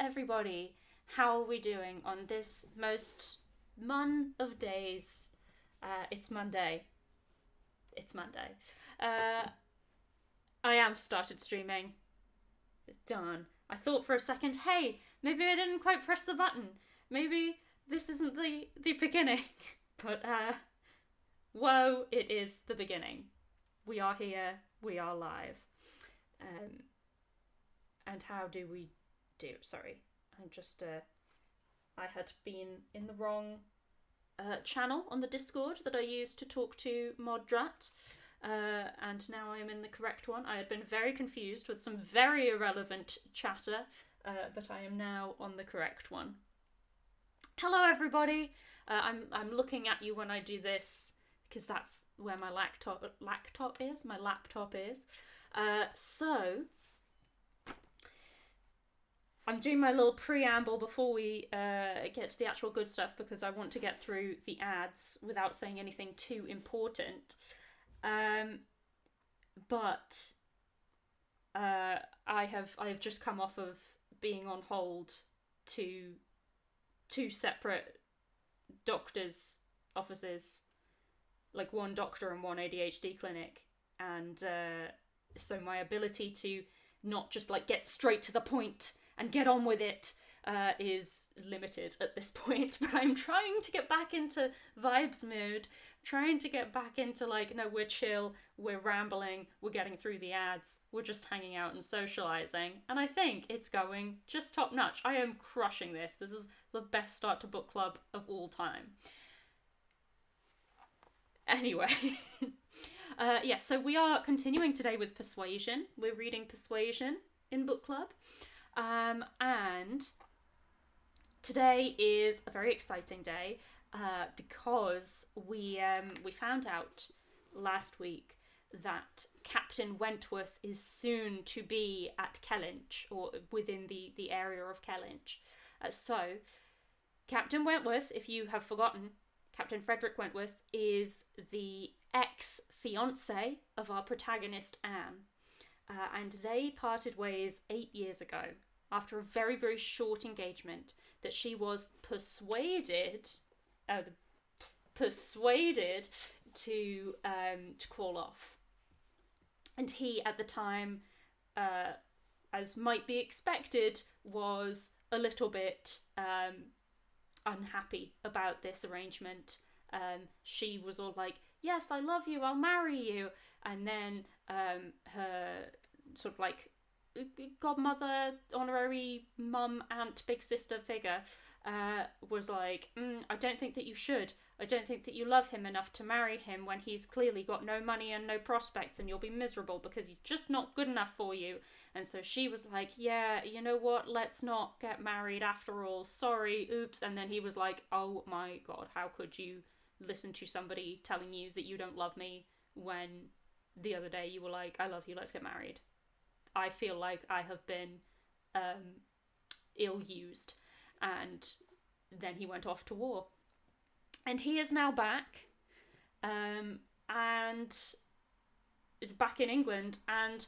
everybody. How are we doing on this most of days? It's Monday. It's Monday. I am started streaming. Darn. I thought for a second, hey, maybe I didn't quite press the button. Maybe this isn't the beginning. But, whoa, it is the beginning. We are here. We are live. And how do we do? Sorry, I'm just, I had been in the wrong channel on the Discord that I used to talk to Moddrat. And now I am in the correct one. I had been very confused with some very irrelevant chatter, but I am now on the correct one. Hello, everybody. I'm looking at you when I do this because that's where my laptop is. My laptop is. So I'm doing my little preamble before we get to the actual good stuff because I want to get through the ads without saying anything too important. But I have just come off of being on hold to two separate doctors' offices, like one doctor and one ADHD clinic, and so my ability to not just like get straight to the point and get on with it is limited at this point. But I'm trying to get back into vibes mood, trying to get back into like, no, we're chill, we're rambling, we're getting through the ads, we're just hanging out and socializing, and I think it's going just top notch. I am crushing this. This is the best start to book club of all time. Anyway, so we are continuing today with Persuasion. We're reading Persuasion in book club. And today is a very exciting day because we found out last week that Captain Wentworth is soon to be at Kellynch, or within the area of Kellynch. So Captain Wentworth, if you have forgotten, Captain Frederick Wentworth is the ex-fiancé of our protagonist Anne. And they parted ways 8 years ago after a very, very short engagement that she was persuaded to call off. And he, at the time, as might be expected, was a little bit unhappy about this arrangement. She was all like, yes, I love you, I'll marry you. And then her sort of like godmother, honorary mum, aunt, big sister figure was like, I don't think that you should. I don't think that you love him enough to marry him when he's clearly got no money and no prospects, and you'll be miserable because he's just not good enough for you. And so she was like, yeah, you know what, let's not get married after all. Sorry, oops. And then he was like, oh my god, how could you listen to somebody telling you that you don't love me when the other day you were like, I love you, let's get married. I feel like I have been ill-used. And then he went off to war. And he is now back. And back in England. And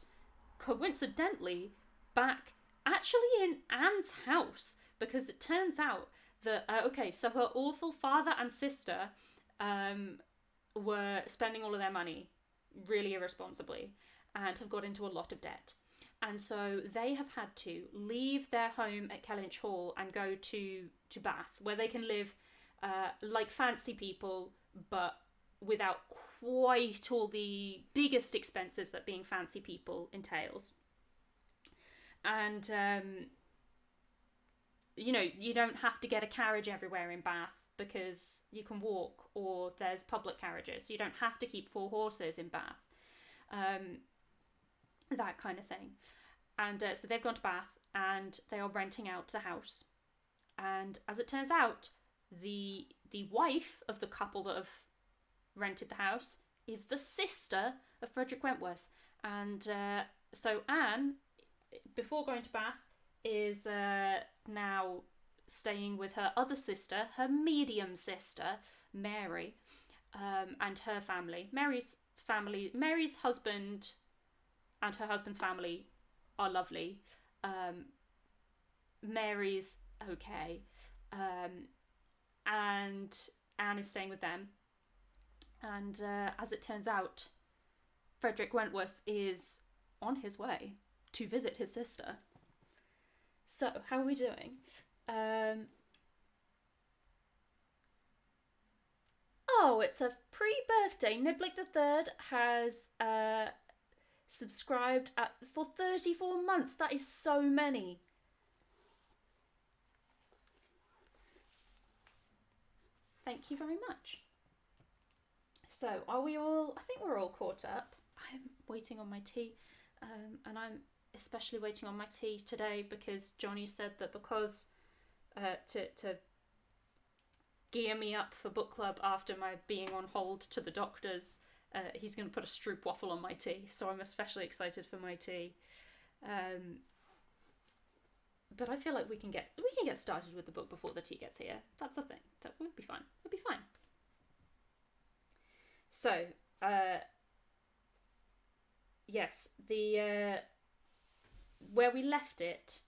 coincidentally, back actually in Anne's house. Because it turns out that, so her awful father and sister were spending all of their money really irresponsibly and have got into a lot of debt. And so they have had to leave their home at Kellynch Hall and go to Bath, where they can live like fancy people, but without quite all the biggest expenses that being fancy people entails. And, you don't have to get a carriage everywhere in Bath because you can walk, or there's public carriages. You don't have to keep 4 horses in Bath. That kind of thing. And so they've gone to Bath and they are renting out the house. And as it turns out, the wife of the couple that have rented the house is the sister of Frederick Wentworth. And so Anne, before going to Bath, is now staying with her other sister, her medium sister, Mary, and her family. Mary's husband and her husband's family are lovely. Mary's okay, and Anne is staying with them. And as it turns out, Frederick Wentworth is on his way to visit his sister. So, how are we doing? Oh, it's a pre-birthday. Niblick the Third has subscribed for 34 months. That is so many. Thank you very much. So, are we all... I think we're all caught up. I'm waiting on my tea. And I'm especially waiting on my tea today because Johnny said that because... to gear me up for book club after my being on hold to the doctors, he's going to put a stroopwafel on my tea. So I'm especially excited for my tea. But I feel like we can get started with the book before the tea gets here. That's the thing. That would be fine. It'll be fine. So, yes, the where we left it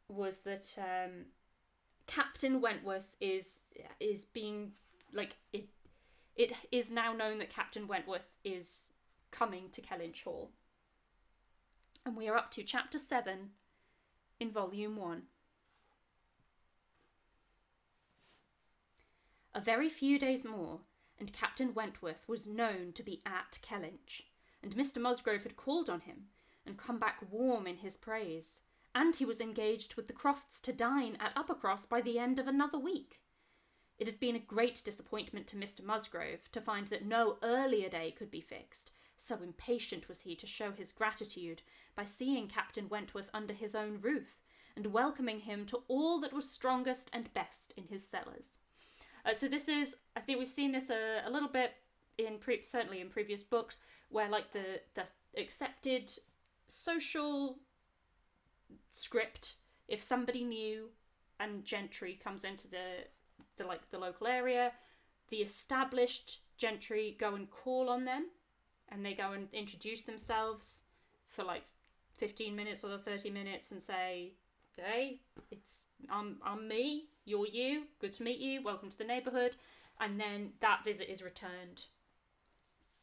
was that Captain Wentworth is being like it is now known that Captain Wentworth is coming to Kellynch Hall. And we are up to chapter 7 in volume 1. A very few days more, and Captain Wentworth was known to be at Kellynch, and Mr. Musgrove had called on him, and come back warm in his praise, and he was engaged with the Crofts to dine at Uppercross by the end of another week. It had been a great disappointment to Mr. Musgrove to find that no earlier day could be fixed, so impatient was he to show his gratitude by seeing Captain Wentworth under his own roof, and welcoming him to all that was strongest and best in his cellars. So this is, I think we've seen this a little bit certainly in previous books, where like the accepted social script, if somebody new and gentry comes into the local area, the established gentry go and call on them, and they go and introduce themselves for like 15 minutes or 30 minutes and say, hey, I'm me, you're you, good to meet you, welcome to the neighbourhood. And then that visit is returned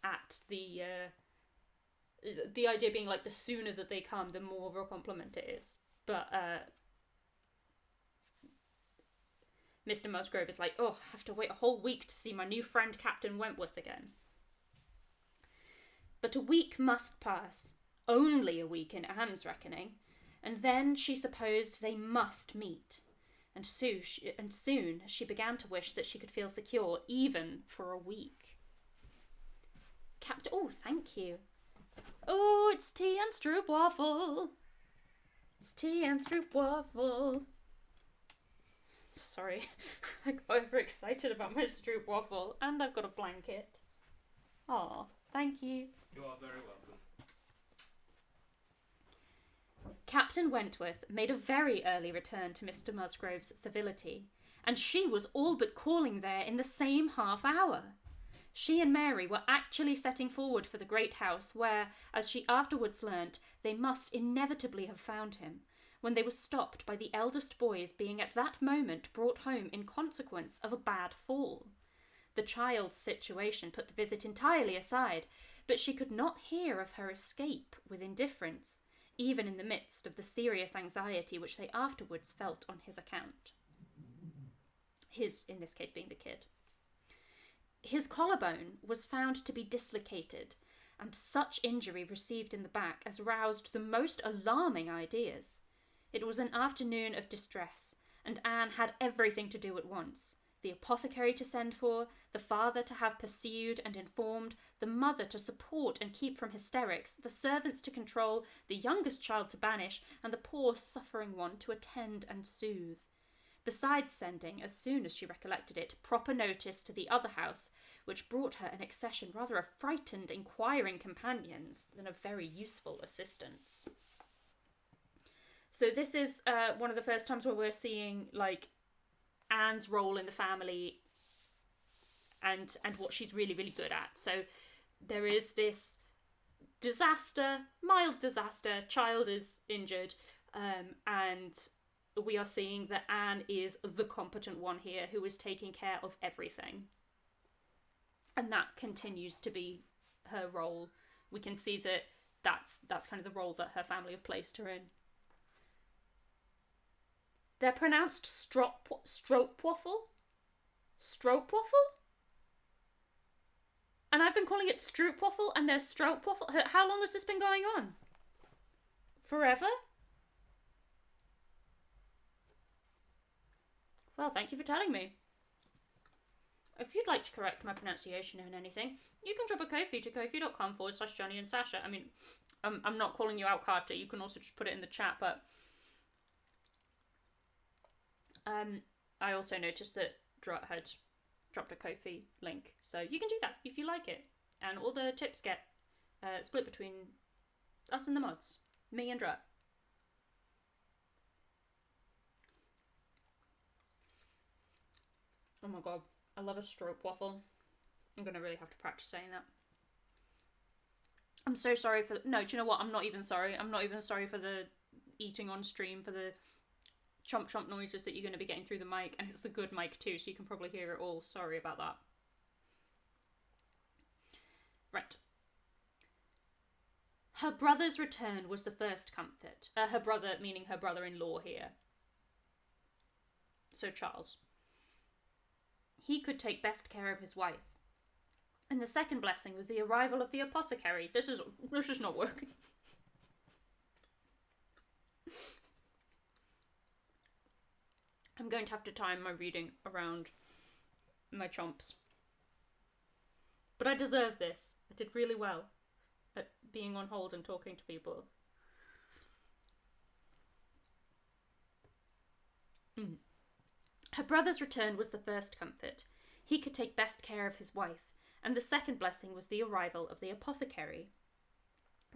at the idea being like the sooner that they come, the more of a compliment it is. But Mr. Musgrove is like, oh, I have to wait a whole week to see my new friend Captain Wentworth again. But a week must pass, only a week in Anne's reckoning, and then she supposed they must meet. And soon she began to wish that she could feel secure even for a week. Oh, thank you. Oh, it's tea and stroopwafel. It's tea and stroopwafel. Sorry, I got overexcited about my stroopwafel, and I've got a blanket. Aw, thank you. You are very welcome. Captain Wentworth made a very early return to Mr. Musgrove's civility, and she was all but calling there in the same half hour. She and Mary were actually setting forward for the great house where, as she afterwards learnt, they must inevitably have found him, when they were stopped by the eldest boys being at that moment brought home in consequence of a bad fall. The child's situation put the visit entirely aside, but she could not hear of her escape with indifference, even in the midst of the serious anxiety which they afterwards felt on his account. His, in this case, being the kid. His collarbone was found to be dislocated, and such injury received in the back as roused the most alarming ideas. It was an afternoon of distress, and Anne had everything to do at once. The apothecary to send for, the father to have pursued and informed, the mother to support and keep from hysterics, the servants to control, the youngest child to banish, and the poor suffering one to attend and soothe. Besides sending, as soon as she recollected it, proper notice to the other house, which brought her an accession rather of frightened, inquiring companions than of very useful assistants. So this is one of the first times where we're seeing, like, Anne's role in the family and what she's really, really good at. So there is this disaster, mild disaster, child is injured, And we are seeing that Anne is the competent one here who is taking care of everything. And that continues to be her role. We can see that that's kind of the role that her family have placed her in. They're pronounced stroopwafel? Stroopwafel? And I've been calling it stroopwafel and there's stroopwafel. How long has this been going on? Forever? Well, thank you for telling me. If you'd like to correct my pronunciation in anything, you can drop a Ko-fi to ko-fi.com/Johnny and Sasha. I mean, I'm not calling you out, Carter. You can also just put it in the chat, but I also noticed that Drut had dropped a Ko-fi link, so you can do that if you like it. And all the tips get split between us and the mods, me and Drut. Oh my god, I love a stroopwafel. I'm gonna really have to practice saying that. I'm so sorry for... No, do you know what? I'm not even sorry. I'm not even sorry for the eating on stream, for the chomp chomp noises that you're going to be getting through the mic. And it's the good mic too, so you can probably hear it all. Sorry about that. Right. Her brother's return was the first comfort. Her brother, meaning her brother-in-law here. So Charles. He could take best care of his wife. And the second blessing was the arrival of the apothecary. This is not working. I'm going to have to time my reading around my chomps. But I deserve this. I did really well at being on hold and talking to people. Her brother's return was the first comfort. He could take best care of his wife. And the second blessing was the arrival of the apothecary.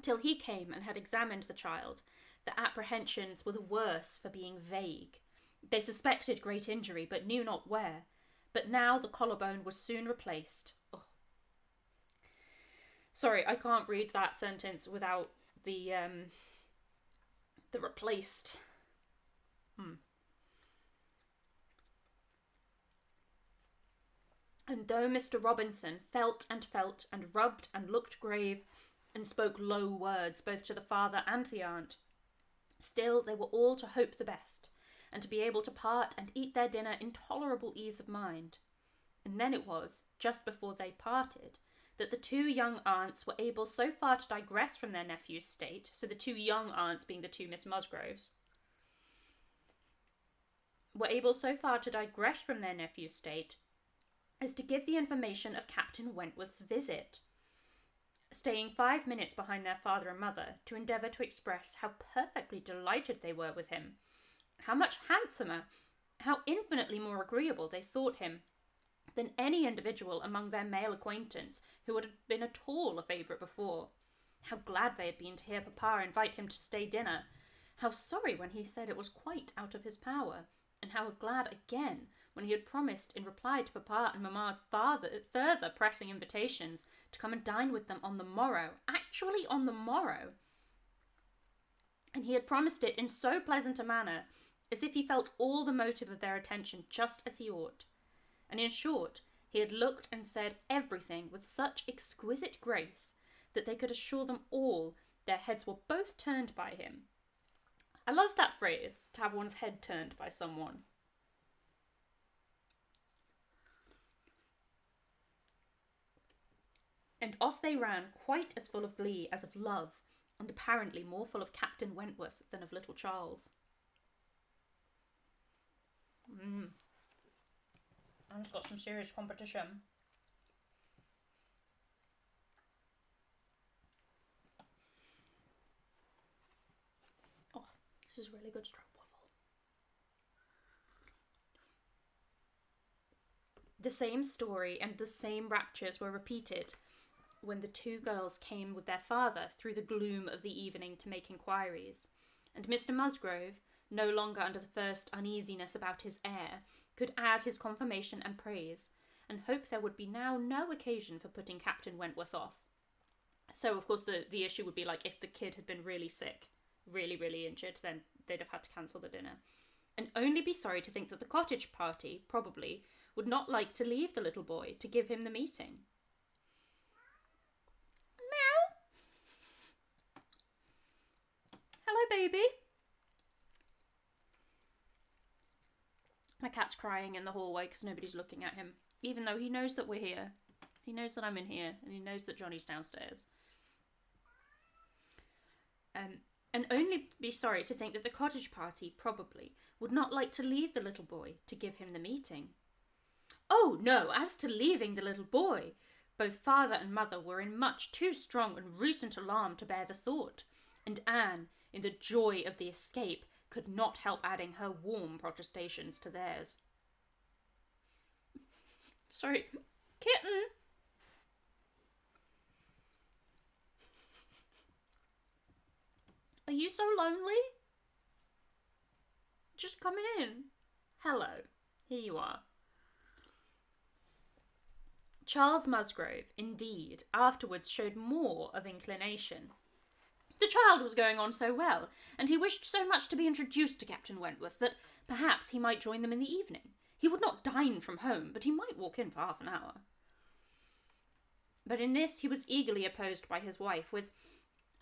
Till he came and had examined the child, the apprehensions were the worse for being vague. They suspected great injury, but knew not where. But now the collarbone was soon replaced. Oh. Sorry, I can't read that sentence without the replaced. And though Mr. Robinson felt and rubbed and looked grave, and spoke low words both to the father and the aunt, still they were all to hope the best, and to be able to part and eat their dinner in tolerable ease of mind. And then it was, just before they parted, that the two young aunts were able so far to digress from their nephew's state, so the two young aunts being the two Miss Musgroves, were able so far to digress from their nephew's state as to give the information of Captain Wentworth's visit, staying 5 minutes behind their father and mother to endeavour to express how perfectly delighted they were with him, how much handsomer, how infinitely more agreeable they thought him than any individual among their male acquaintance who had been at all a favourite before, how glad they had been to hear Papa invite him to stay dinner, how sorry when he said it was quite out of his power, and how glad again when he had promised in reply to Papa and Mamma's further pressing invitations to come and dine with them on the morrow, actually on the morrow. And he had promised it in so pleasant a manner, as if he felt all the motive of their attention just as he ought. And in short, he had looked and said everything with such exquisite grace that they could assure them all their heads were both turned by him. I love that phrase, to have one's head turned by someone. And off they ran, quite as full of glee as of love, and apparently more full of Captain Wentworth than of little Charles. Anne's got some serious competition. Oh, this is really good stroopwafel. The same story and the same raptures were repeated when the two girls came with their father through the gloom of the evening to make inquiries, and Mr. Musgrove, no longer under the first uneasiness about his heir, could add his confirmation and praise, and hope there would be now no occasion for putting Captain Wentworth off. So, of course, the issue would be, like, if the kid had been really sick, really, really injured, then they'd have had to cancel the dinner. And only be sorry to think that the cottage party, probably, would not like to leave the little boy to give him the meeting. Meow. Hello, baby. My cat's crying in the hallway because nobody's looking at him, even though he knows that we're here. He knows that I'm in here, and he knows that Johnny's downstairs. And only be sorry to think that the cottage party, probably, would not like to leave the little boy to give him the meeting. Oh, no, as to leaving the little boy, both father and mother were in much too strong and recent alarm to bear the thought, and Anne, in the joy of the escape, could not help adding her warm protestations to theirs. Sorry, kitten! Are you so lonely? Just come in. Hello, here you are. Charles Musgrove, indeed, afterwards showed more of inclination. The child was going on so well, and he wished so much to be introduced to Captain Wentworth that perhaps he might join them in the evening. He would not dine from home, but he might walk in for half an hour. But in this he was eagerly opposed by his wife with,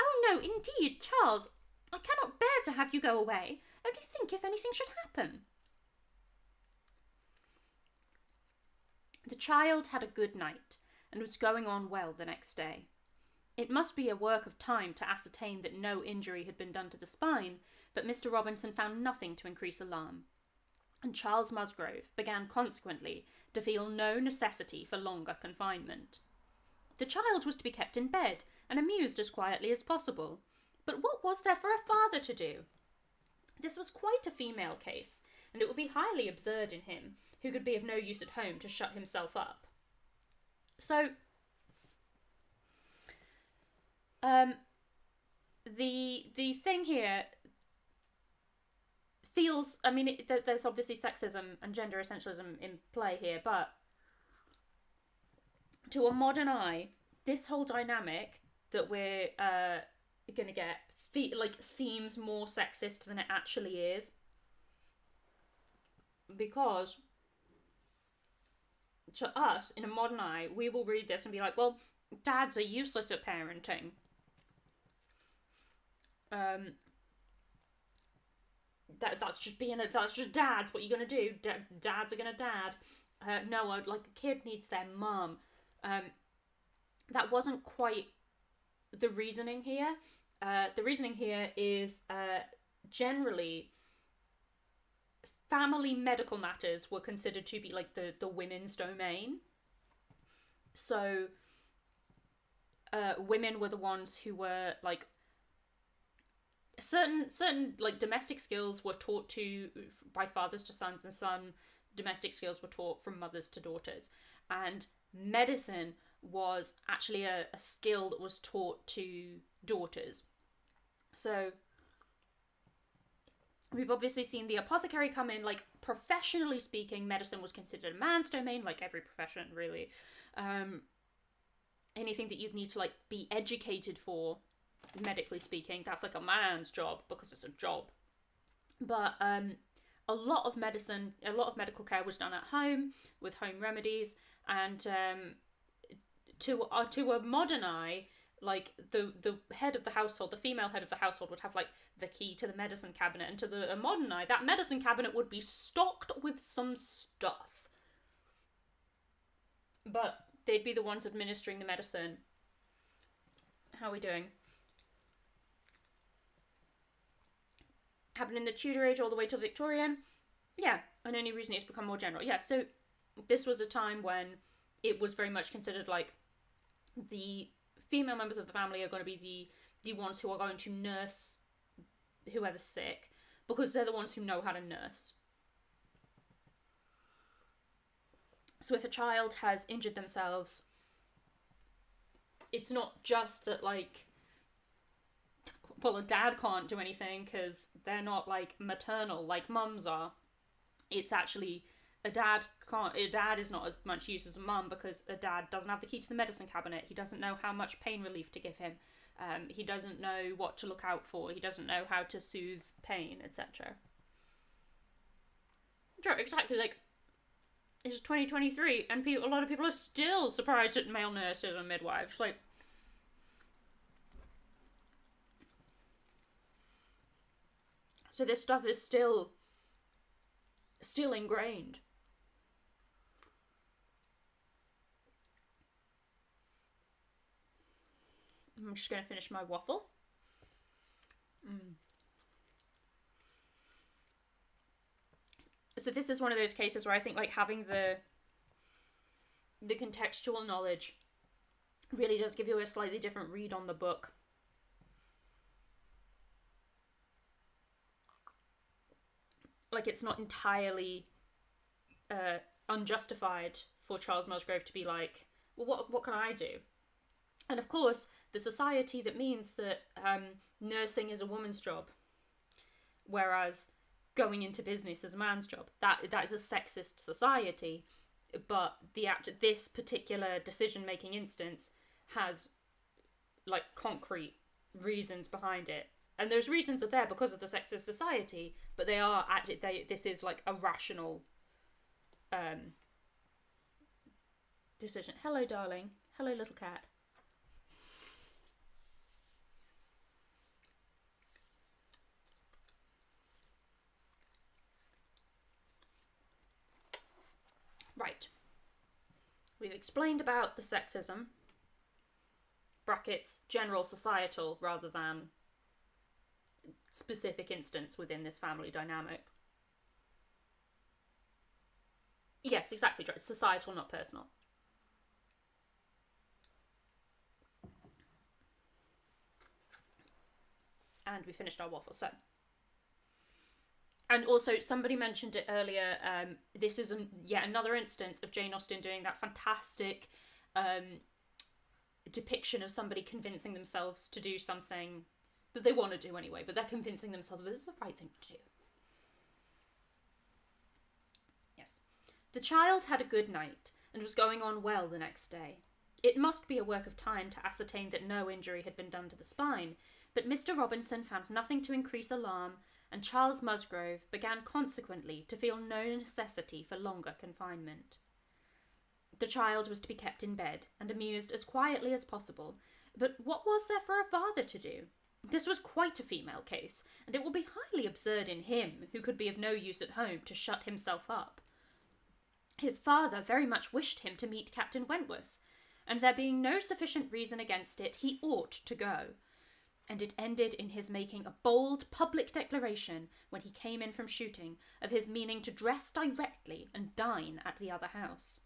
"Oh no, indeed, Charles, I cannot bear to have you go away. Only think if anything should happen." The child had a good night, and was going on well the next day. It must be a work of time to ascertain that no injury had been done to the spine, but Mr. Robinson found nothing to increase alarm, and Charles Musgrove began consequently to feel no necessity for longer confinement. The child was to be kept in bed, and amused as quietly as possible, but what was there for a father to do? This was quite a female case, and it would be highly absurd in him, who could be of no use at home, to shut himself up. So, the thing here feels, I mean, there's obviously sexism and gender essentialism in play here, but to a modern eye, this whole dynamic that we're gonna get seems more sexist than it actually is, because to us, in a modern eye, we will read this and be like, well, dads are useless at parenting. That's just dads. What are you gonna do? Dads are gonna dad. No, like a kid needs their mum. That wasn't quite the reasoning here. The reasoning here is generally family medical matters were considered to be like the women's domain. So women were the ones who were like certain like domestic skills were taught to by fathers to sons, and some domestic skills were taught from mothers to daughters, and medicine was actually a skill that was taught to daughters. So we've obviously seen the apothecary come in. Like, professionally speaking, medicine was considered a man's domain, like every profession really. Anything that you'd need to like be educated for, medically speaking, that's like a man's job because it's a job. But a lot of medical care was done at home with home remedies, and to a modern eye, like the head of the household, the female head of the household, would have like the key to the medicine cabinet, and to a modern eye, that medicine cabinet would be stocked with some stuff. But they'd be the ones administering the medicine. How are we doing? Happened in the Tudor age all the way till Victorian. Yeah, and only recently it's become more general. Yeah, so this was a time when it was very much considered like the female members of the family are going to be the ones who are going to nurse whoever's sick, because they're the ones who know how to nurse. So if a child has injured themselves, it's not just that, like, well, a dad can't do anything because they're not, like, maternal like mums are. It's actually a dad is not as much use as a mum because a dad doesn't have the key to the medicine cabinet. He doesn't know how much pain relief to give him. He doesn't know what to look out for. He doesn't know how to soothe pain, etc. Sure, exactly. Like, it's 2023, and a lot of people are still surprised at male nurses and midwives. Like, so this stuff is still ingrained. I'm just going to finish my waffle. So this is one of those cases where I think like having the contextual knowledge really does give you a slightly different read on the book. Like, it's not entirely unjustified for Charles Musgrove to be like, well, what can I do? And of course, the society that means that nursing is a woman's job, whereas going into business is a man's job. That is a sexist society, but this particular decision-making instance has like concrete reasons behind it. And those reasons are there because of the sexist society, but this is like a rational decision. Hello, darling. Hello, little cat. Right. We've explained about the sexism, brackets, general societal rather than specific instance within this family dynamic. Yes, exactly. Societal, not personal. And we finished our waffle. So, and also somebody mentioned it earlier. This is yet another instance of Jane Austen doing that fantastic depiction of somebody convincing themselves to do something that they want to do anyway, but they're convincing themselves that it's the right thing to do. Yes. The child had a good night and was going on well the next day. It must be a work of time to ascertain that no injury had been done to the spine, but Mr. Robinson found nothing to increase alarm, and Charles Musgrove began consequently to feel no necessity for longer confinement. The child was to be kept in bed and amused as quietly as possible, but what was there for a father to do? This was quite a female case, and it would be highly absurd in him, who could be of no use at home, to shut himself up. His father very much wished him to meet Captain Wentworth, and there being no sufficient reason against it, he ought to go. And it ended in his making a bold public declaration, when he came in from shooting, of his meaning to dress directly and dine at the other house.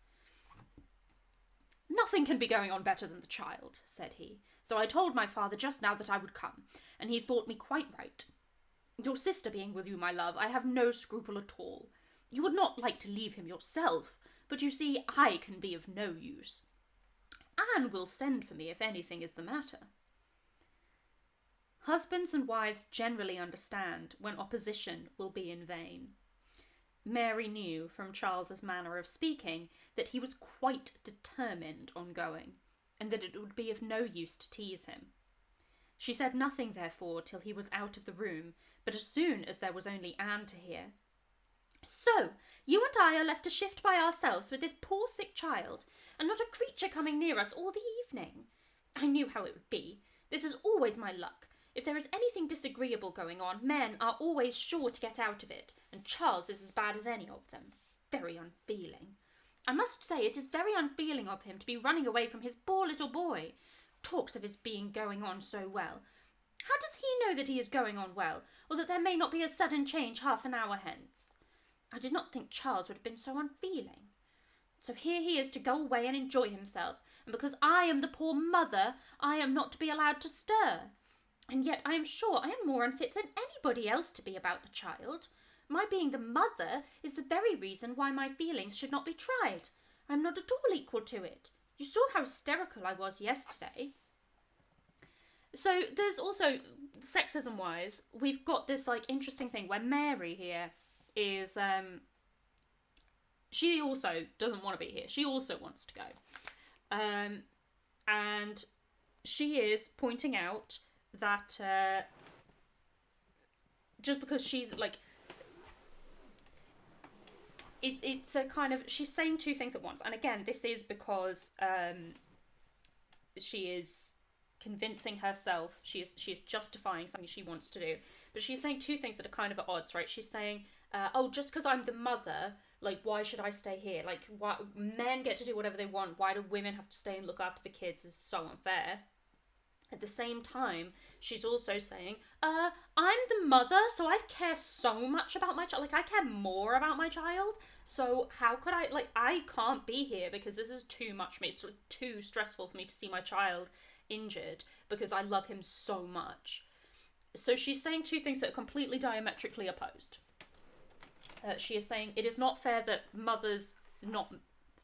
"Nothing can be going on better than the child," said he, "so I told my father just now that I would come, and he thought me quite right. Your sister being with you, my love, I have no scruple at all. You would not like to leave him yourself, but you see I can be of no use. Anne will send for me if anything is the matter." Husbands and wives generally understand when opposition will be in vain. Mary knew from Charles's manner of speaking that he was quite determined on going, and that it would be of no use to tease him. She said nothing, therefore, till he was out of the room, but as soon as there was only Anne to hear. "So, you and I are left to shift by ourselves with this poor sick child, and not a creature coming near us all the evening. I knew how it would be. This is always my luck. If there is anything disagreeable going on, men are always sure to get out of it, and Charles is as bad as any of them. Very unfeeling. I must say it is very unfeeling of him to be running away from his poor little boy. Talks of his being going on so well. How does he know that he is going on well, or that there may not be a sudden change half an hour hence? I did not think Charles would have been so unfeeling. So here he is to go away and enjoy himself, and because I am the poor mother, I am not to be allowed to stir. And yet I am sure I am more unfit than anybody else to be about the child. My being the mother is the very reason why my feelings should not be tried. I am not at all equal to it. You saw how hysterical I was yesterday." So there's also, sexism-wise, we've got this like interesting thing where Mary here is, she also doesn't want to be here. She also wants to go. And she is pointing out that just because she's like, it's a kind of, she's saying two things at once. And again, this is because she is convincing herself, she is justifying something she wants to do. But she's saying two things that are kind of at odds, right? She's saying, oh, just because I'm the mother, like, why should I stay here? Like, why men get to do whatever they want? Why do women have to stay and look after the kids? This is so unfair. At the same time, she's also saying, I'm the mother, so I care so much about my child. Like, I care more about my child. So how could I, like, I can't be here because this is too much for me. It's like, too stressful for me to see my child injured because I love him so much. So she's saying two things that are completely diametrically opposed. She is saying it is not fair that mothers, not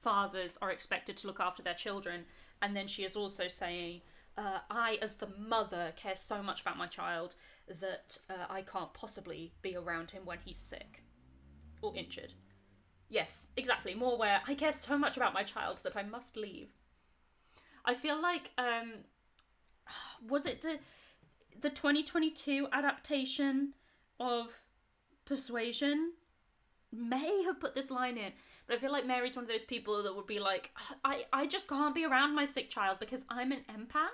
fathers, are expected to look after their children. And then she is also saying, I, as the mother, care so much about my child that I can't possibly be around him when he's sick or injured. Yes, exactly. More where I care so much about my child that I must leave. I feel like, was it the 2022 adaptation of Persuasion may have put this line in, but I feel like Mary's one of those people that would be like, I just can't be around my sick child because I'm an empath.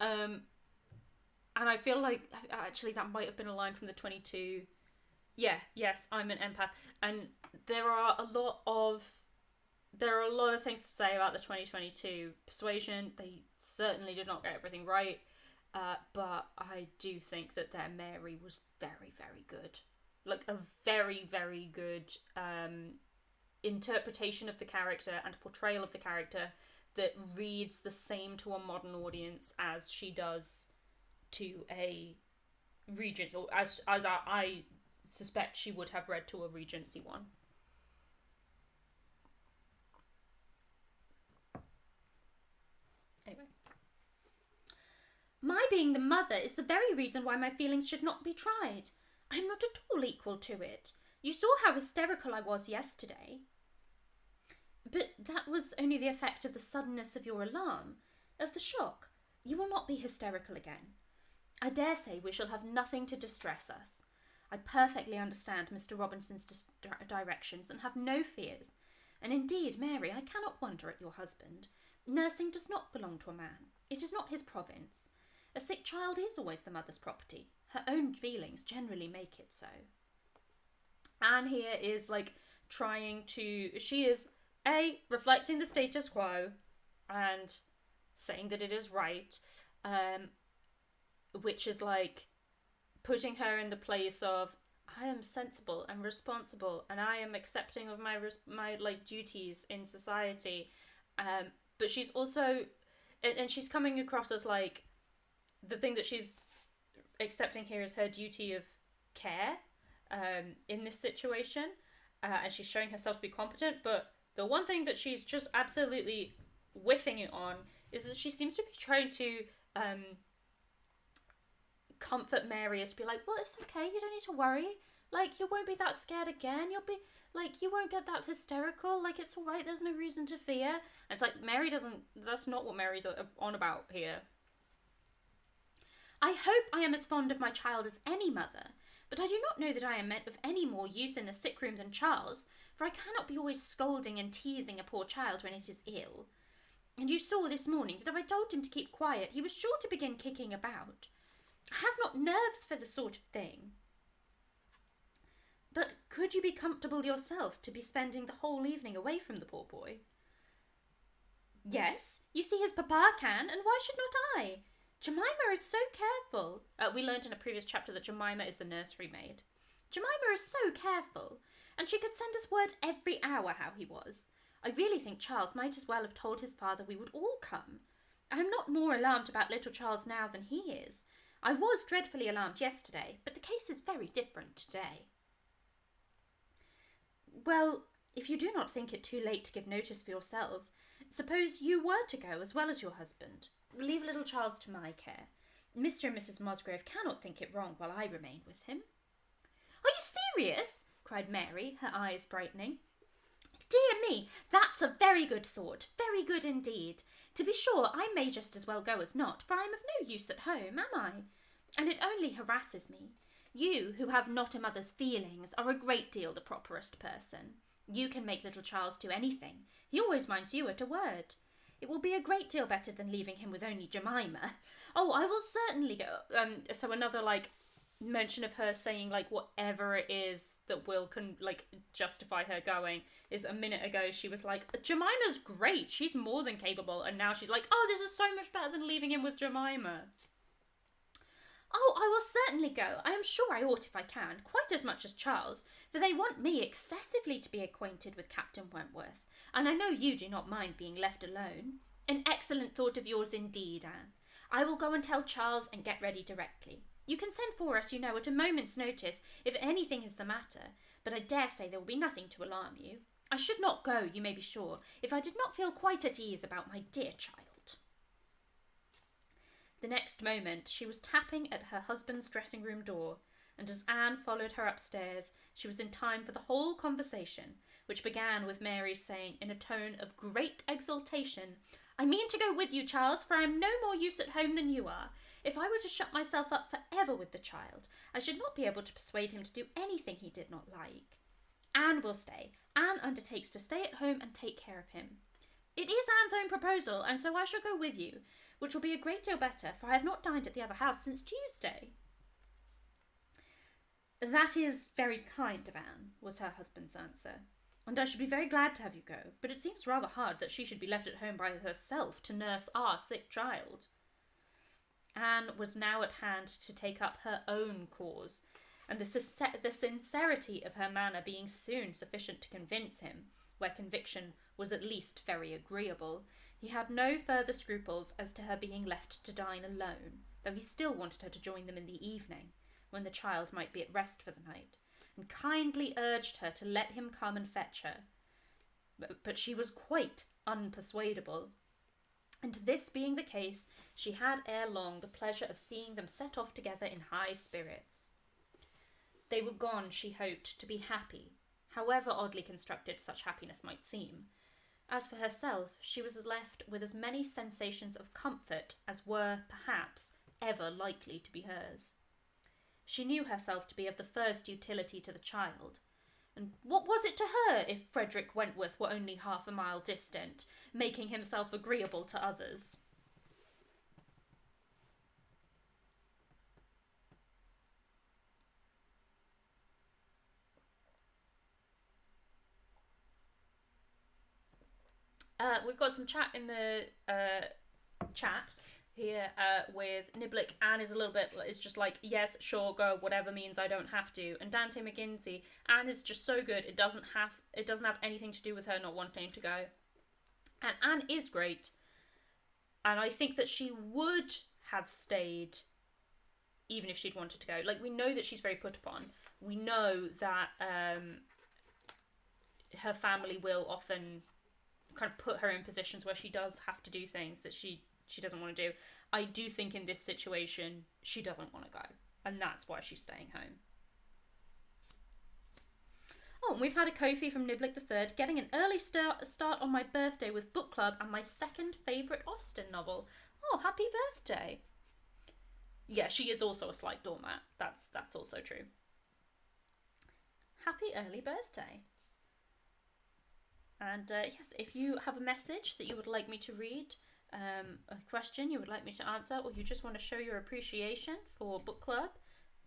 And I feel like, actually, that might have been a line from the 22. Yeah, yes, I'm an empath. And there are a lot of things to say about the 2022 Persuasion. They certainly did not get everything right. But I do think that their Mary was very, very good. Like, a very, very good interpretation of the character and portrayal of the character that reads the same to a modern audience as she does to a Regent, or as I suspect she would have read to a Regency one. Anyway. My being the mother is the very reason why my feelings should not be tried. I am not at all equal to it. You saw how hysterical I was yesterday. But that was only the effect of the suddenness of your alarm, of the shock. You will not be hysterical again. I dare say we shall have nothing to distress us. I perfectly understand Mr. Robinson's directions and have no fears. And indeed, Mary, I cannot wonder at your husband. Nursing does not belong to a man. It is not his province. A sick child is always the mother's property. Her own feelings generally make it so. Anne here is, like, trying to... She is, reflecting the status quo and saying that it is right, which is, like, putting her in the place of, I am sensible and responsible and I am accepting of my duties in society. But she's also... And she's coming across as, like, the thing that she's accepting here is her duty of care in this situation. And she's showing herself to be competent. But the one thing that she's just absolutely whiffing it on is that she seems to be trying to comfort Mary, as to be like, well, it's okay, you don't need to worry. Like, you won't be that scared again. You'll be, like, you won't get that hysterical. Like, it's all right, there's no reason to fear. And it's like, Mary doesn't... That's not what Mary's on about here. I hope I am as fond of my child as any mother, but I do not know that I am of any more use in the sick room than Charles, for I cannot be always scolding and teasing a poor child when it is ill. And you saw this morning that if I told him to keep quiet, he was sure to begin kicking about. I have not nerves for the sort of thing. But could you be comfortable yourself to be spending the whole evening away from the poor boy? Yes, you see his papa can, and why should not I? Jemima is so careful. We learned in a previous chapter that Jemima is the nursery maid. Jemima is so careful, and she could send us word every hour how he was. I really think Charles might as well have told his father we would all come. I am not more alarmed about little Charles now than he is. I was dreadfully alarmed yesterday, but the case is very different today. Well, if you do not think it too late to give notice for yourself, suppose you were to go as well as your husband. Leave little Charles to my care. Mr. and Mrs. Musgrave cannot think it wrong while I remain with him. Are you serious? Cried Mary, her eyes brightening. Dear Nay, that's a very good thought, very good indeed. To be sure, I may just as well go as not, for I am of no use at home, am I? And it only harasses me. You, who have not a mother's feelings, are a great deal the properest person. You can make little Charles do anything. He always minds you at a word. It will be a great deal better than leaving him with only Jemima. Oh, I will certainly go. So another, mention of her saying, whatever it is that will, justify her going is a minute ago she was like, Jemima's great. She's more than capable. And now she's like, oh, this is so much better than leaving him with Jemima. Oh, I will certainly go. I am sure I ought if I can, quite as much as Charles, for they want me excessively to be acquainted with Captain Wentworth, and I know you do not mind being left alone. An excellent thought of yours indeed, Anne. I will go and tell Charles and get ready directly. You can send for us, you know, at a moment's notice, if anything is the matter, but I dare say there will be nothing to alarm you. I should not go, you may be sure, if I did not feel quite at ease about my dear child. The next moment she was tapping at her husband's dressing-room door, and as Anne followed her upstairs, she was in time for the whole conversation, which began with Mary saying in a tone of great exultation, I mean to go with you, Charles, for I am no more use at home than you are. If I were to shut myself up for ever with the child, I should not be able to persuade him to do anything he did not like. Anne will stay. Anne undertakes to stay at home and take care of him. It is Anne's own proposal, and so I shall go with you, which will be a great deal better, for I have not dined at the other house since Tuesday. That is very kind of Anne, was her husband's answer, and I should be very glad to have you go, but it seems rather hard that she should be left at home by herself to nurse our sick child. Anne was now at hand to take up her own cause, and the sincerity of her manner being soon sufficient to convince him, where conviction was at least very agreeable, he had no further scruples as to her being left to dine alone, though he still wanted her to join them in the evening, when the child might be at rest for the night, and kindly urged her to let him come and fetch her. But she was quite unpersuadable, and this being the case, she had ere long the pleasure of seeing them set off together in high spirits. They were gone, she hoped, to be happy, however oddly constructed such happiness might seem. As for herself, she was left with as many sensations of comfort as were, perhaps, ever likely to be hers. She knew herself to be of the first utility to the child, and what was it to her if Frederick Wentworth were only half a mile distant, making himself agreeable to others? We've got some chat in the chat here with Niblick. Anne is a little bit, is just like, yes, sure, go, whatever means I don't have to. And Dante McGinsey, Anne is just so good, it doesn't have anything to do with her not wanting to go. And Anne is great, and I think that she would have stayed even if she'd wanted to go. We know that she's very put upon. We know that her family will often kind of put her in positions where she does have to do things that she doesn't want to do. I do think in this situation she doesn't want to go, and that's why she's staying home. Oh, and we've had a Ko-fi from Niblick III, getting an early start on my birthday with book club and my second favourite Austen novel. Oh, happy birthday. Yeah, she is also a slight doormat. That's also true. Happy early birthday. And yes, if you have a message that you would like me to read, a question you would like me to answer, or you just want to show your appreciation for book club,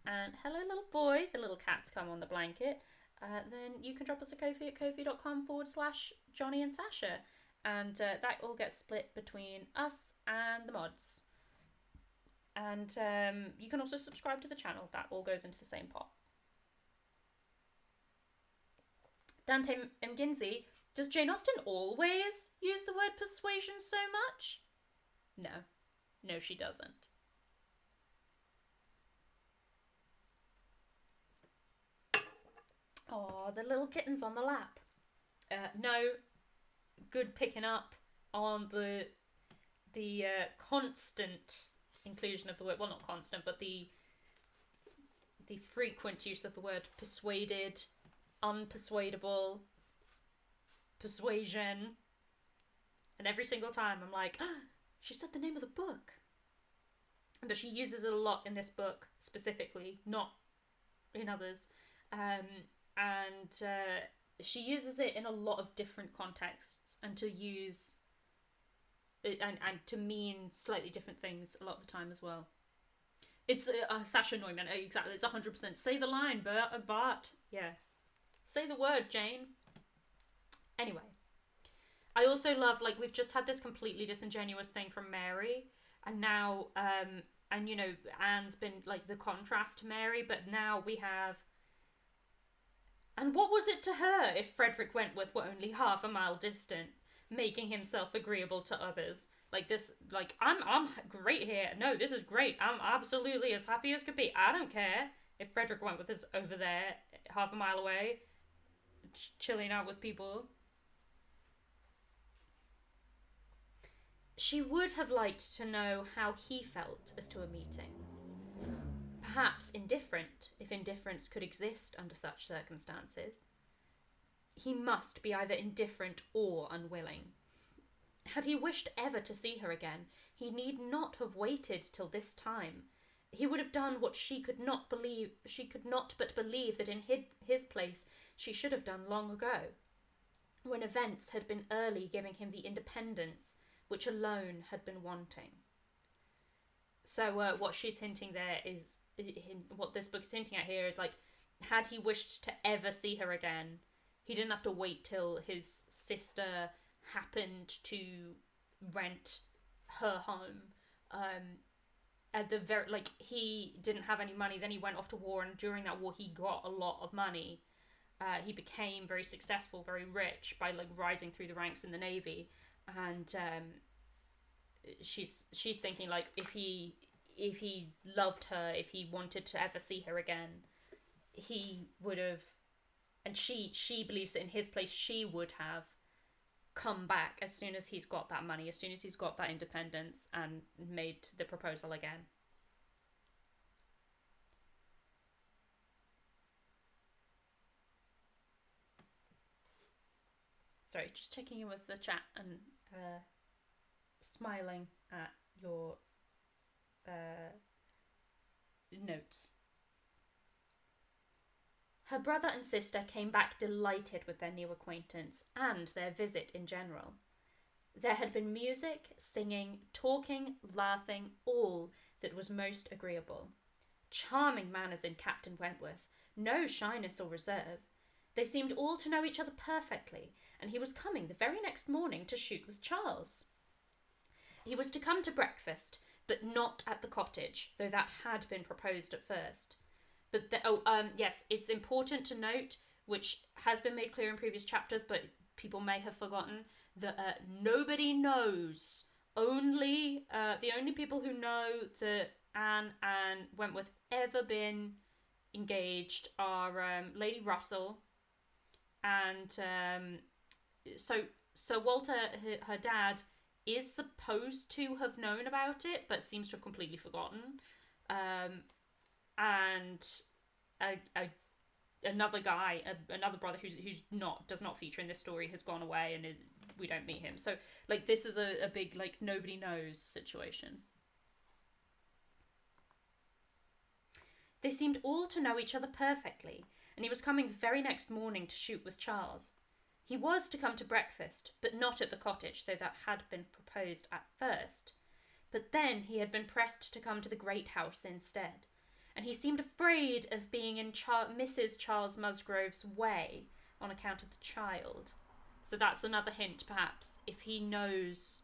and hello little boy, the little cat's come on the blanket, then you can drop us a Ko-fi at ko-fi.com/Johnny and Sasha, and that all gets split between us and the mods. And you can also subscribe to the channel. That all goes into the same pot. Dante McGinsey, does Jane Austen always use the word persuasion so much? No, she doesn't. Oh, the little kitten's on the lap. No, good picking up on the constant inclusion of the word. Well, not constant, but the frequent use of the word persuaded, unpersuadable. Persuasion. And every single time I'm like, oh, she said the name of the book. But she uses it a lot in this book specifically, not in others. She uses it in a lot of different contexts and to use and to mean slightly different things a lot of the time as well. It's Sasha Neumann, exactly. It's 100%. Say the line, Bart. Yeah. Say the word, Jane. Anyway. I also love, like, we've just had this completely disingenuous thing from Mary, and now, and you know, Anne's been, like, the contrast to Mary, but now we have... And what was it to her if Frederick Wentworth were only half a mile distant, making himself agreeable to others? Like, this, like, I'm great here. No, this is great. I'm absolutely as happy as could be. I don't care if Frederick Wentworth is over there, half a mile away, chilling out with people. She would have liked to know how he felt as to a meeting. Perhaps indifferent, if indifference could exist under such circumstances. He must be either indifferent or unwilling. Had he wished ever to see her again, he need not have waited till this time. He would have done what she could not but believe that in his place she should have done long ago, when events had been early giving him the independence which alone had been wanting. So what she's hinting there is, what this book is hinting at here is, like, had he wished to ever see her again, he didn't have to wait till his sister happened to rent her home. At the very, like, he didn't have any money, then he went off to war, and during that war he got a lot of money. He became very successful, very rich by, like, rising through the ranks in the Navy. And she's thinking, like, if he loved her, if he wanted to ever see her again, he would have, and she believes that in his place she would have come back as soon as he's got that money, as soon as he's got that independence, and made the proposal again. Sorry, just checking in with the chat and smiling at your notes. Her brother and sister came back delighted with their new acquaintance and their visit in general. There had been music, singing, talking, laughing, all that was most agreeable. Charming manners in Captain Wentworth, no shyness or reserve. They seemed all to know each other perfectly, and he was coming the very next morning to shoot with Charles. He was to come to breakfast, but not at the cottage, though that had been proposed at first. But yes, it's important to note, which has been made clear in previous chapters, but people may have forgotten, that nobody knows. Only the only people who know that Anne and Wentworth have ever been engaged are Lady Russell and so Walter, her dad, is supposed to have known about it, but seems to have completely forgotten. And another guy, another brother who's does not feature in this story, has gone away, and we don't meet him. So, like, this is a big, like, nobody knows situation. They seemed all to know each other perfectly, and he was coming the very next morning to shoot with Charles. He was to come to breakfast, but not at the cottage, though that had been proposed at first. But then he had been pressed to come to the great house instead, and he seemed afraid of being in Mrs. Charles Musgrove's way on account of the child. So that's another hint, perhaps, if he knows,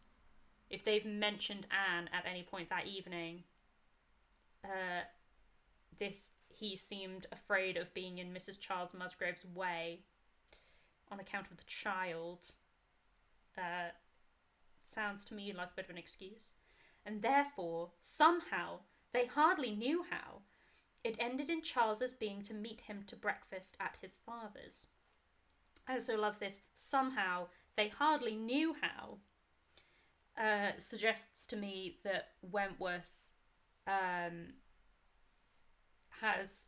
if they've mentioned Anne at any point that evening, he seemed afraid of being in Mrs. Charles Musgrove's way on account of the child. Sounds to me like a bit of an excuse. And therefore, somehow, they hardly knew how, it ended in Charles's being to meet him to breakfast at his father's. I also love this, somehow, they hardly knew how, suggests to me that Wentworth has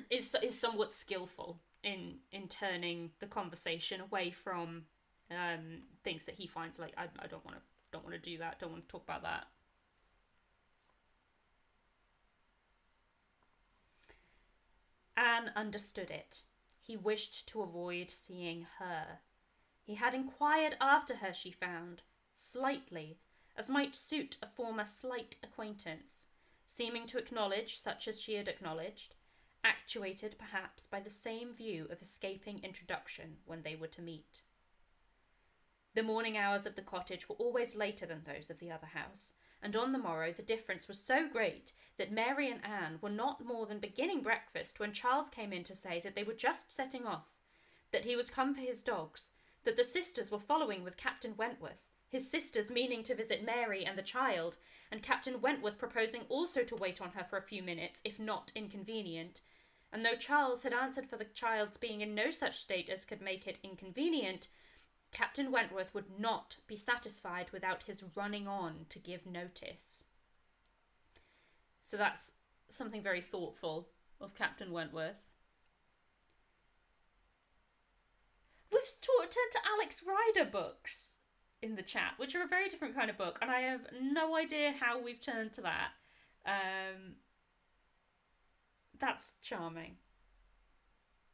is somewhat skillful in turning the conversation away from things that he finds like I don't want to do that, don't want to talk about that. Anne understood it. He wished to avoid seeing her. He had inquired after her, she found, slightly, as might suit a former slight acquaintance, seeming to acknowledge such as she had acknowledged, actuated perhaps by the same view of escaping introduction when they were to meet. The morning hours of the cottage were always later than those of the other house, and on the morrow the difference was so great that Mary and Anne were not more than beginning breakfast when Charles came in to say that they were just setting off, that he was come for his dogs, that the sisters were following with Captain Wentworth, his sisters meaning to visit Mary and the child, and Captain Wentworth proposing also to wait on her for a few minutes, if not inconvenient. And though Charles had answered for the child's being in no such state as could make it inconvenient, Captain Wentworth would not be satisfied without his running on to give notice. So that's something very thoughtful of Captain Wentworth. We've turned to Alex Rider books in the chat, which are a very different kind of book, and I have no idea how we've turned to that. That's charming.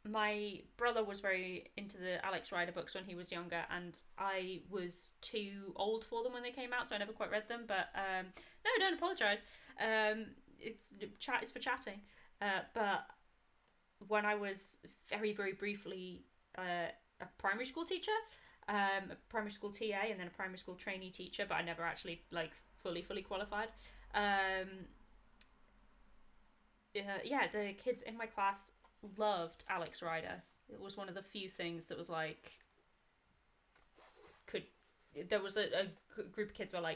My brother was very into the Alex Rider books when he was younger, and I was too old for them when they came out, so I never quite read them. But no, don't apologise. Chat is for chatting. But when I was very, very briefly a primary school teacher, a primary school TA, and then a primary school trainee teacher, but I never actually fully qualified. The kids in my class loved Alex Rider. It was one of the few things that was there was a group of kids where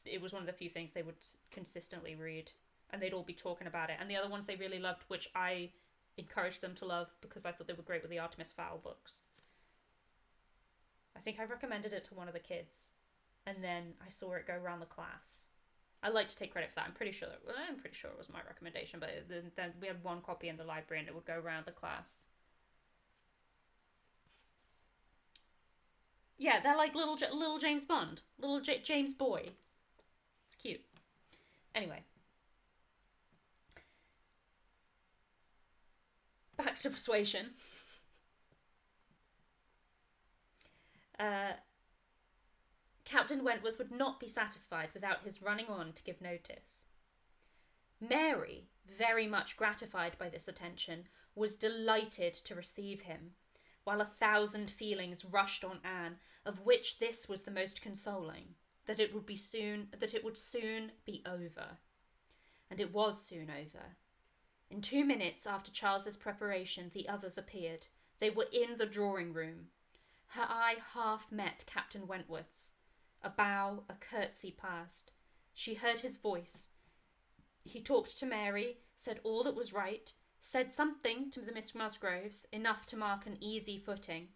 it was one of the few things they would consistently read, and they'd all be talking about it. And the other ones they really loved, which I encouraged them to love because I thought they were great, were the Artemis Fowl books. I think I recommended it to one of the kids, and then I saw it go around the class. I like to take credit for that. I'm pretty sure it was my recommendation, but then we had one copy in the library and it would go around the class. Yeah, they're like little James Bond, James Boy. It's cute. Anyway, back to Persuasion. Captain Wentworth would not be satisfied without his running on to give notice. Mary, very much gratified by this attention, was delighted to receive him, while 1,000 feelings rushed on Anne, of which this was the most consoling, that it would soon be over. And it was soon over. In 2 minutes after Charles's preparation, the others appeared. They were in the drawing-room. Her eye half met Captain Wentworth's. A bow, a curtsy passed. She heard his voice. He talked to Mary, said all that was right, said something to the Miss Musgroves, enough to mark an easy footing.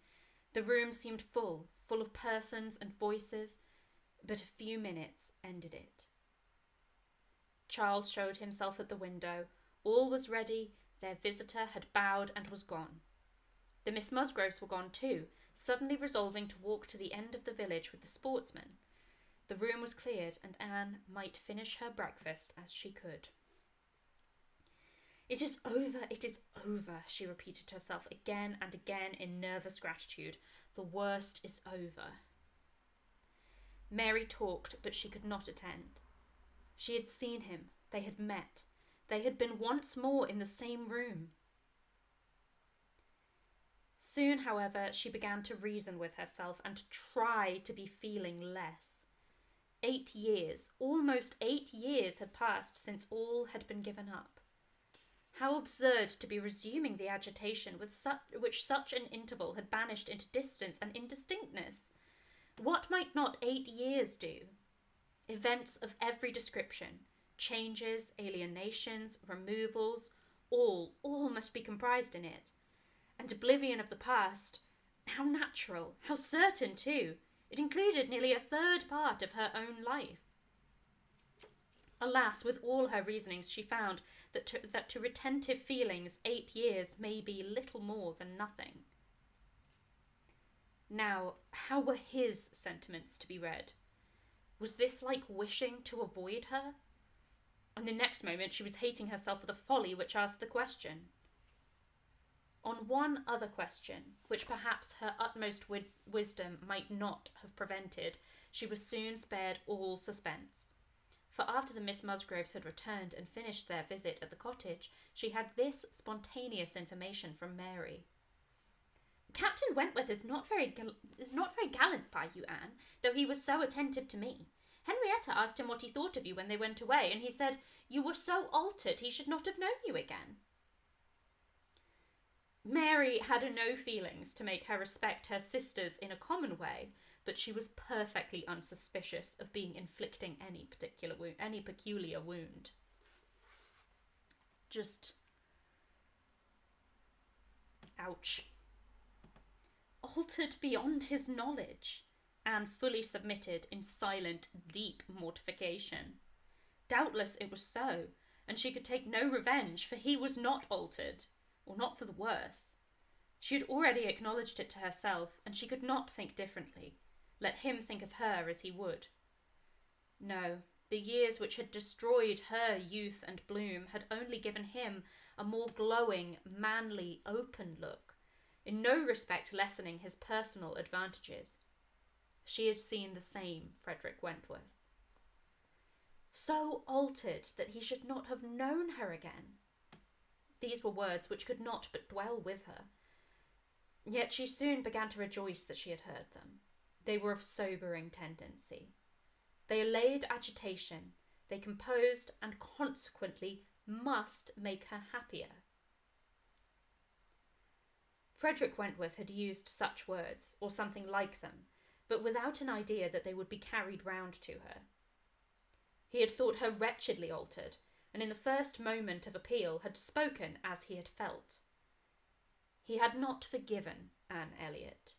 The room seemed full of persons and voices, but a few minutes ended it. Charles showed himself at the window. All was ready. Their visitor had bowed and was gone. The Miss Musgroves were gone too, suddenly resolving to walk to the end of the village with the sportsmen. The room was cleared, and Anne might finish her breakfast as she could. It is over, she repeated to herself again and again in nervous gratitude. The worst is over. Mary talked, but she could not attend. She had seen him. They had met. They had been once more in the same room. Soon, however, she began to reason with herself and to try to be feeling less. 8 years, almost 8 years had passed since all had been given up. How absurd to be resuming the agitation which such an interval had banished into distance and indistinctness. What might not 8 years do? Events of every description, changes, alienations, removals, all must be comprised in it. And oblivion of the past, how natural, how certain too. It included nearly 1/3 part of her own life. Alas, with all her reasonings, she found that to retentive feelings 8 years may be little more than nothing. Now, how were his sentiments to be read? Was this like wishing to avoid her? And the next moment she was hating herself for the folly which asked the question. On one other question, which perhaps her utmost wisdom might not have prevented, she was soon spared all suspense. For after the Miss Musgroves had returned and finished their visit at the cottage, she had this spontaneous information from Mary. Captain Wentworth is not very gallant by you, Anne, though he was so attentive to me. Henrietta asked him what he thought of you when they went away, and he said you were so altered he should not have known you again. Mary had no feelings to make her respect her sisters in a common way, but she was perfectly unsuspicious of being inflicting any peculiar wound. Just... ouch. Altered beyond his knowledge, Anne fully submitted in silent, deep mortification. Doubtless it was so, and she could take no revenge, for he was not altered, or not for the worse. She had already acknowledged it to herself, and she could not think differently, let him think of her as he would. No, the years which had destroyed her youth and bloom had only given him a more glowing, manly, open look, in no respect lessening his personal advantages. She had seen the same Frederick Wentworth. So altered that he should not have known her again. These were words which could not but dwell with her. Yet she soon began to rejoice that she had heard them. They were of sobering tendency. They allayed agitation, they composed and consequently must make her happier. Frederick Wentworth had used such words, or something like them, but without an idea that they would be carried round to her. He had thought her wretchedly altered, and in the first moment of appeal had spoken as he had felt. He had not forgiven Anne Elliot.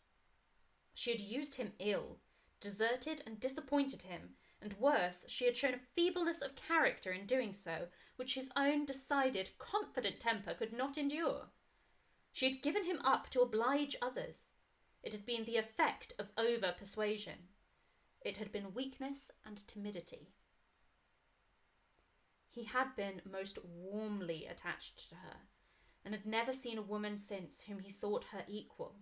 She had used him ill, deserted and disappointed him, and worse, she had shown a feebleness of character in doing so, which his own decided, confident temper could not endure. She had given him up to oblige others. It had been the effect of over-persuasion. It had been weakness and timidity. He had been most warmly attached to her, and had never seen a woman since whom he thought her equal.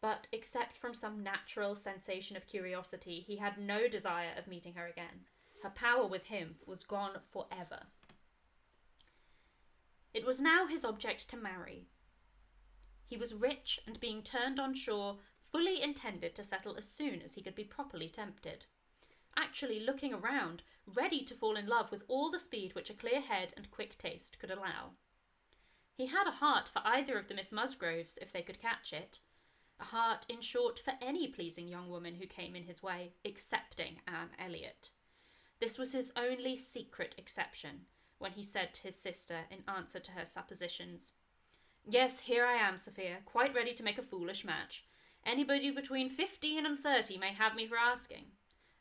But, except from some natural sensation of curiosity, he had no desire of meeting her again. Her power with him was gone forever. It was now his object to marry. He was rich, and being turned on shore, fully intended to settle as soon as he could be properly tempted. Actually looking around, ready to fall in love with all the speed which a clear head and quick taste could allow. He had a heart for either of the Miss Musgroves, if they could catch it. A heart, in short, for any pleasing young woman who came in his way, excepting Anne Elliot. This was his only secret exception, when he said to his sister, in answer to her suppositions, "Yes, here I am, Sophia, quite ready to make a foolish match. Anybody between 15 and 30 may have me for asking.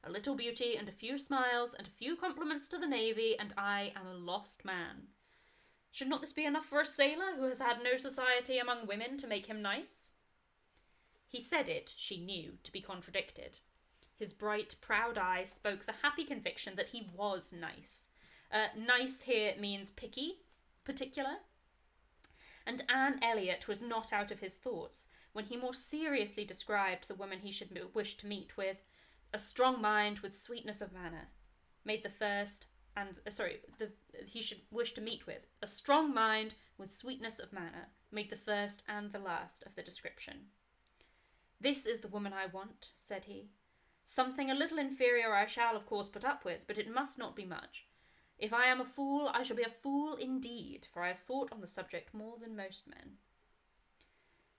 A little beauty and a few smiles and a few compliments to the navy, and I am a lost man. Should not this be enough for a sailor who has had no society among women to make him nice?" He said it, she knew, to be contradicted. His bright, proud eyes spoke the happy conviction that he was nice. Nice here means picky, particular. And Anne Elliot was not out of his thoughts when he more seriously described the woman he should wish to meet with a strong mind with sweetness of manner, made the first and he should wish to meet with a strong mind with sweetness of manner, made the first and the last of the description. "This is the woman I want," said he. "Something a little inferior I shall, of course, put up with, but it must not be much. If I am a fool, I shall be a fool indeed, for I have thought on the subject more than most men."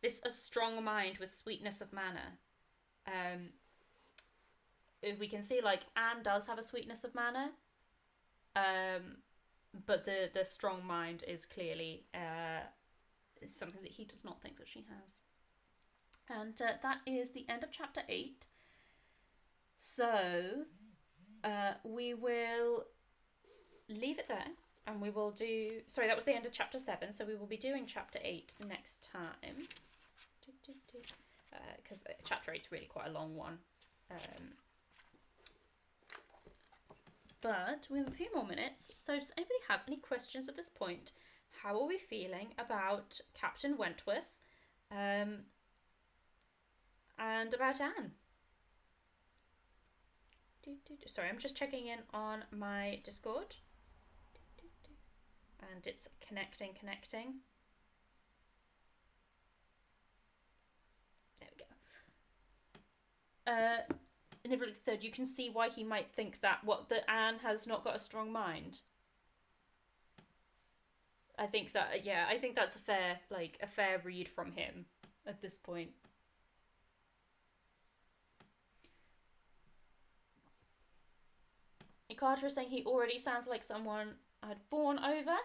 This a strong mind with sweetness of manner. We can see, like, Anne does have a sweetness of manner, but the strong mind is clearly something that he does not think that she has. And that is the end of chapter 8. So we will leave it there, and we will do... Sorry, that was the end of chapter 7, so we will be doing chapter 8 next time. Because chapter 8 is really quite a long one. But we have a few more minutes, so does anybody have any questions at this point? How are we feeling about Captain Wentworth and about Anne? Sorry, I'm just checking in on my Discord. And it's connecting. There we go. Nibbler third, you can see why he might think that Anne has not got a strong mind. I think that's a fair read from him at this point. Carter is saying he already sounds like someone I'd fawn over,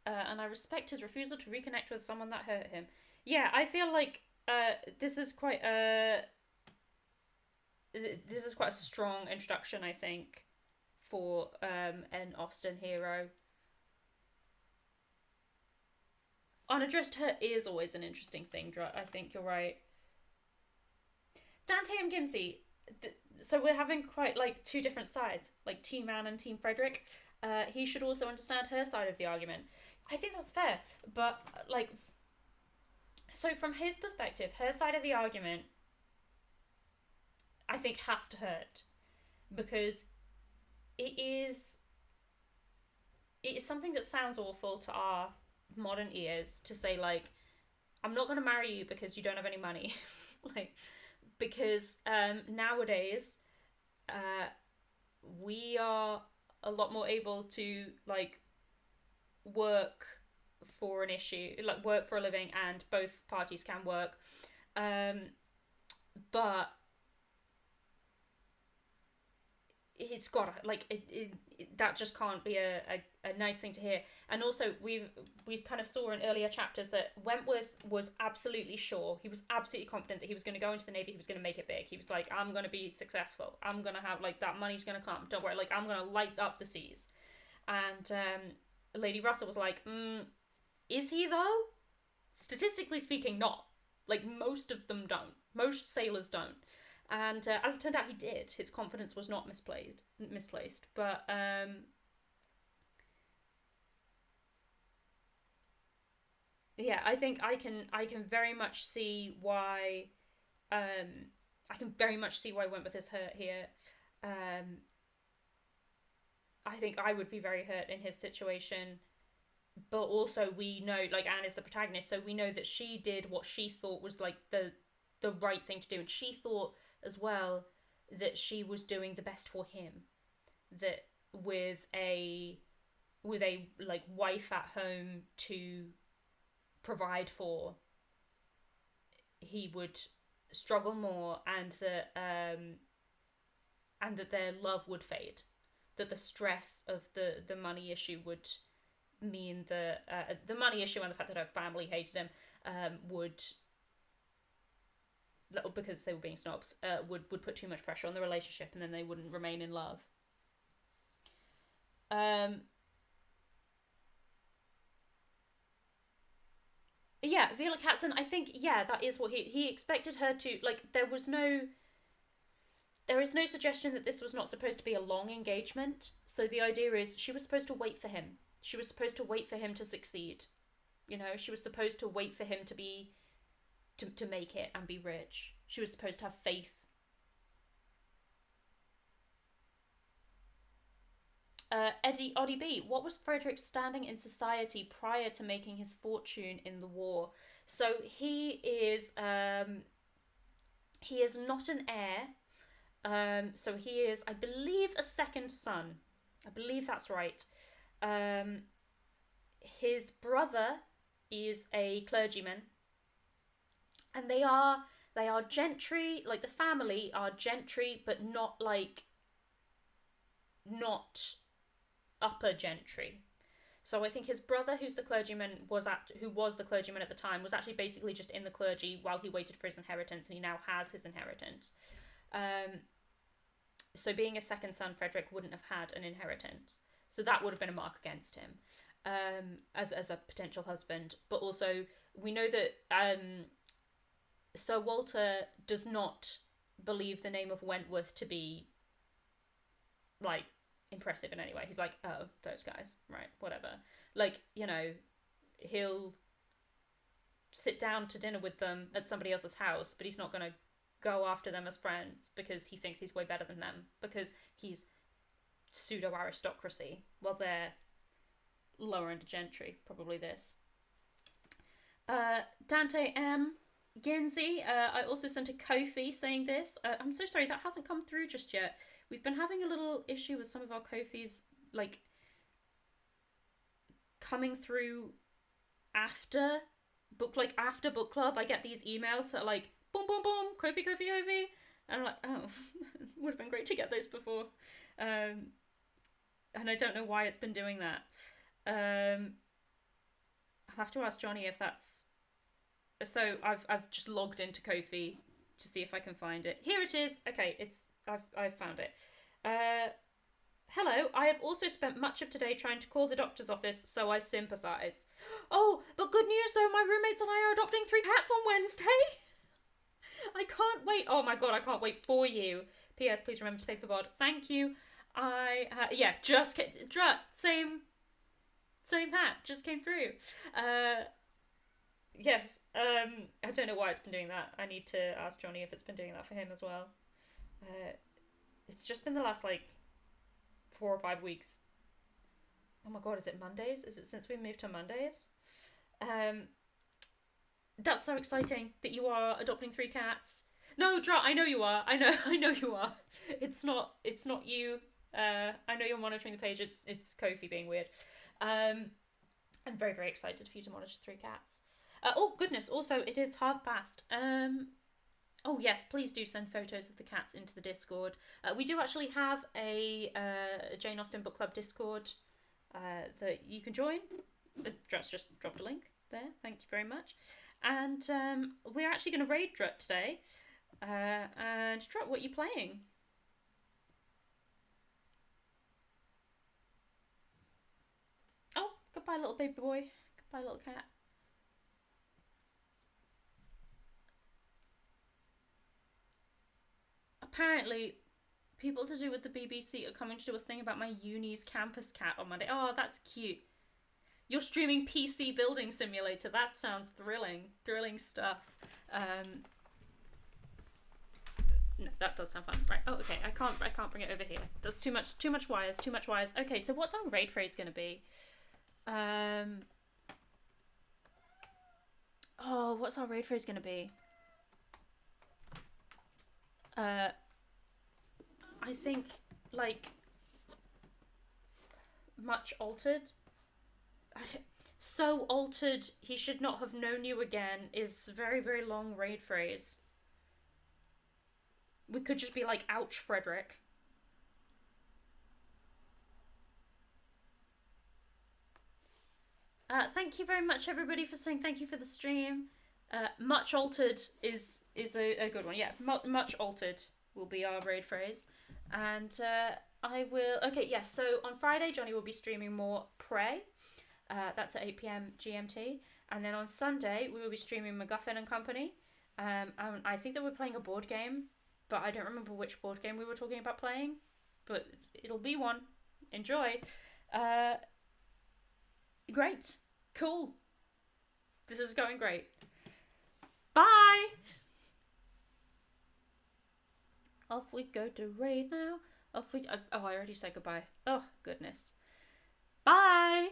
and I respect his refusal to reconnect with someone that hurt him. Yeah, I feel like this is quite a strong introduction, I think, for an Austen hero. Unaddressed hurt is always an interesting thing, I think you're right. Dante and Gimsey, so we're having quite like two different sides, like Team Anne and Team Frederick. He should also understand her side of the argument. I think that's fair, but like, so from his perspective, her side of the argument, I think, has to hurt, because it is something that sounds awful to our modern ears to say, like, I'm not going to marry you because you don't have any money. Like, because nowadays we are a lot more able to like work for an issue, like work for a living, and both parties can work, but it's got like that just can't be a nice thing to hear. And also we kind of saw in earlier chapters that Wentworth was absolutely sure, he was absolutely confident that he was going to go into the Navy, he was going to make it big. He was like, I'm going to be successful, I'm going to have like that money's going to come, don't worry, like I'm going to light up the seas. And Lady Russell was like, is he though? Statistically speaking, not. Like most of them don't, most sailors don't. And as it turned out, he did. His confidence was not misplaced. But yeah, I think I can very much see why. I can very much see why Wentworth is hurt here. I think I would be very hurt in his situation. But also we know, like, Anne is the protagonist, so we know that she did what she thought was like the right thing to do, and she thought as well that she was doing the best for him, that with a like wife at home to provide for, he would struggle more, and that their love would fade, that the stress of the money issue would mean that the money issue and the fact that her family hated him would, because they were being snobs, would put too much pressure on the relationship, and then they wouldn't remain in love. Yeah, Viola Katzen, I think, yeah, that is what he expected her to, like, there is no suggestion that this was not supposed to be a long engagement, so the idea is she was supposed to wait for him. She was supposed to wait for him to succeed. You know, she was supposed to wait for him to be, to make it and be rich. She was supposed to have faith. Oddie B, what was Frederick's standing in society prior to making his fortune in the war? So he is not an heir. So he is, I believe, a second son. I believe that's right. His brother is a clergyman, and they are gentry. Like, the family are gentry, but not upper gentry. So I think his brother, who was the clergyman at the time, was actually basically just in the clergy while he waited for his inheritance, and he now has his inheritance. So being a second son, Frederick wouldn't have had an inheritance. So that would have been a mark against him, as a potential husband. But also, we know that Sir Walter does not believe the name of Wentworth to be, like, impressive in any way. He's like, oh, those guys, right, whatever. Like, you know, he'll sit down to dinner with them at somebody else's house, but he's not going to go after them as friends because he thinks he's way better than them, because he's pseudo-aristocracy, while they're lower end gentry, probably this. Dante M. Ginzi, I also sent a Ko-fi saying this. I'm so sorry, that hasn't come through just yet. We've been having a little issue with some of our Ko-fis, like, coming through after book club. I get these emails that are like, boom, boom, boom, Ko-fi, Ko-fi, Ko-fi. And I'm like, oh, would have been great to get those before. And I don't know why it's been doing that. I'll have to ask Johnny if that's... So I've just logged into Ko-fi to see if I can find it. Here it is. Okay, I've found it. Hello, I have also spent much of today trying to call the doctor's office, so I sympathise. Oh, but good news though, my roommates and I are adopting 3 cats on Wednesday. I can't wait. Oh my god, I can't wait for you. P.S. Please remember to save the VOD. Thank you. Same hat just came through. Yes. I don't know why it's been doing that. I need to ask Johnny if it's been doing that for him as well. It's just been the last, like, 4 or 5 weeks. Oh my god, is it Mondays? Is it since we moved to Mondays? That's so exciting that you are adopting 3 cats. No, I know you are. I know you are. It's not you. I know you're monitoring the page. It's Ko-fi being weird. I'm very, very excited for you to monitor 3 cats. Oh goodness, also it is 5:30. Oh yes, please do send photos of the cats into the Discord. We do actually have a Jane Austen Book Club Discord that you can join. Just dropped a link there. Thank you very much. And we're actually going to raid Drut today. And Drut, what are you playing? Oh, goodbye little baby boy. Goodbye little cat. Apparently, people to do with the BBC are coming to do a thing about my uni's campus cat on Monday. Oh, that's cute. You're streaming PC Building Simulator. That sounds thrilling. Thrilling stuff. No, that does sound fun. Right. Oh, okay. I can't bring it over here. There's too much wires. Okay, so what's our raid phrase going to be? Oh, what's our raid phrase going to be? I think, like, much altered. So altered, he should not have known you again is a very, very long raid phrase. We could just be like, ouch, Frederick. Thank you very much, everybody, for saying thank you for the stream. Much altered is a good one. Yeah, much altered will be our raid phrase. And I will... Okay, yes, so on Friday, Johnny will be streaming more Prey. That's at 8 PM GMT. And then on Sunday, we will be streaming MacGuffin and Company. And I think that we're playing a board game, but I don't remember which board game we were talking about playing. But it'll be one. Enjoy. Great. Cool. This is going great. Bye! Off we go to raid now. Oh, I already said goodbye. Oh, goodness. Bye!